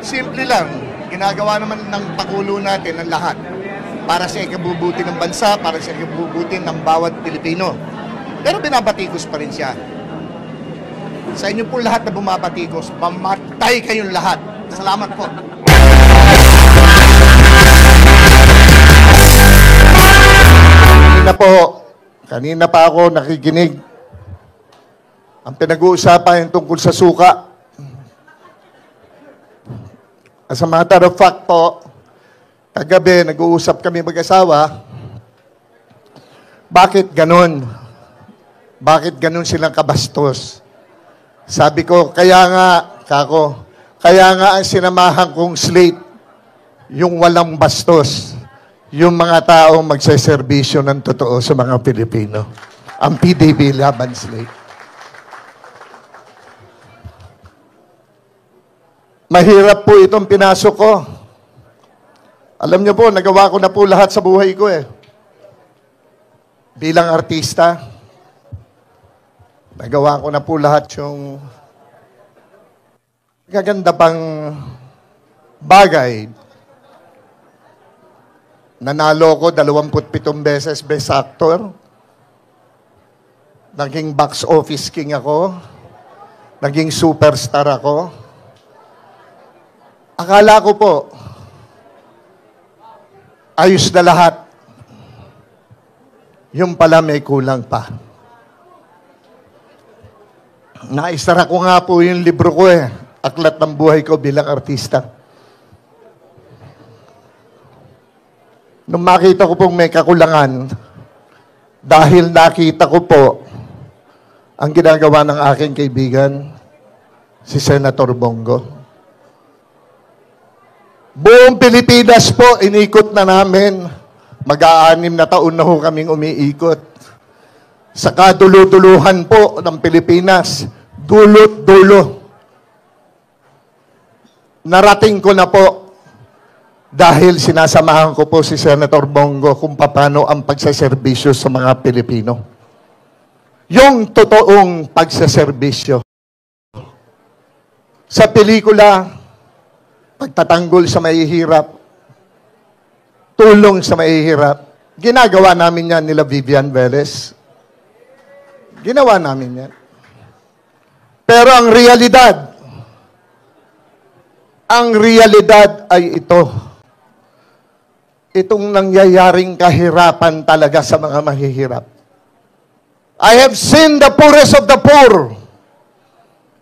Simple lang. Ginagawa naman ng Pangulo natin ang lahat para sa ikabubuti ng bansa, para sa ikabubuti ng bawat Pilipino. Pero binabatikos pa rin siya. Sa inyo po lahat na bumabatikos, mamatay kayong lahat. Salamat po. Kanina pa ako nakikinig. Ang pinag-uusapan tungkol sa suka. As a matter of fact po, kagabi nag-uusap kami mag-asawa, bakit ganun? Bakit ganun silang kabastos? Sabi ko, kaya nga ang sinamahan kong slate, yung walang bastos, yung mga taong magseserbisyo ng totoo sa mga Pilipino. Ang PDP Laban Slate. Mahirap po itong pinasok ko. Alam niyo po, nagawa ko na po lahat sa buhay ko eh. Bilang artista, nagawa ko na po lahat yung gaganda pang bagay. Nanalo ko 27 beses Best Actor. Naging box office king ako. Naging superstar ako. Akala ko po, ayos na lahat. Yung pala may kulang pa. Naisara ko nga po yung libro ko eh. Aklat ng buhay ko bilang artista. Nung makita ko pong may kakulangan, dahil nakita ko po ang ginagawa ng aking kaibigan, si Senator Bongo. Buong Pilipinas po, inikot na namin. Mag-6 na taon na ho kaming umiikot. Sa kaduluduluhan po ng Pilipinas, dulot-dulo. Narating ko na po dahil sinasamahan ko po si Senator Bongo kung paano ang pagsaserbisyo sa mga Pilipino. Yung totoong pagsaserbisyo. Sa pelikula, pagtatanggol sa mahihirap, tulong sa mahihirap, ginagawa namin yan nila Vivian Velez. Ginawa namin yan. Pero ang realidad ay ito. Itong nangyayaring kahirapan talaga sa mga mahihirap. I have seen the poorest of the poor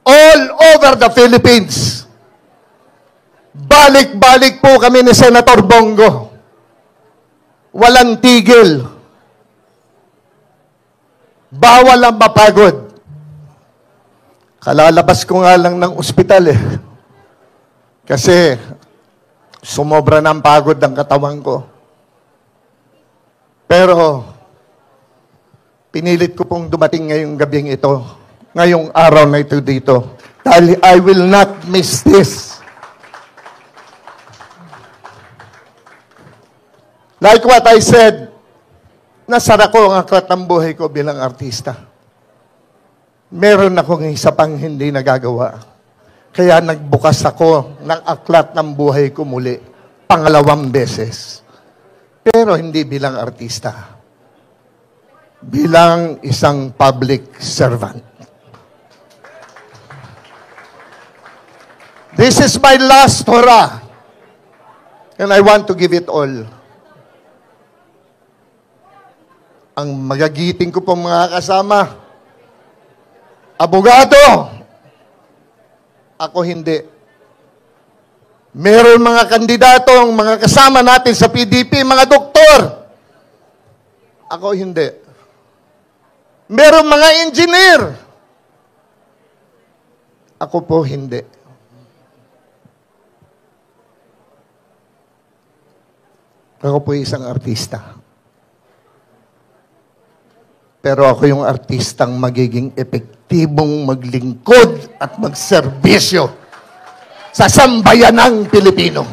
all over the Philippines. Balik-balik po kami ni Senator Bongo. Walang tigil. Bawal ang mapagod. Kalalabas ko nga lang ng ospital eh. Kasi sumobra ng pagod ang katawan ko. Pero pinilit ko pong dumating ngayong gabing ito, ngayong araw na ito dito. Dahil I will not miss this. Like what I said, nasara ko ang aklat ng buhay ko bilang artista. Meron akong isa pang hindi nagagawa. Kaya nagbukas ako ng aklat ng buhay ko muli, 2 beses. Pero hindi bilang artista. Bilang isang public servant. This is my last hurrah. And I want to give it all. Ang magagiting ko pong mga kasama, abogado, ako hindi. Meron mga kandidatong, mga kasama natin sa PDP, mga doktor, ako hindi. Meron mga engineer, ako po hindi. Ako po isang artista. Pero ako yung artistang magiging epektibong maglingkod at magserbisyo sa sambayanang Pilipino.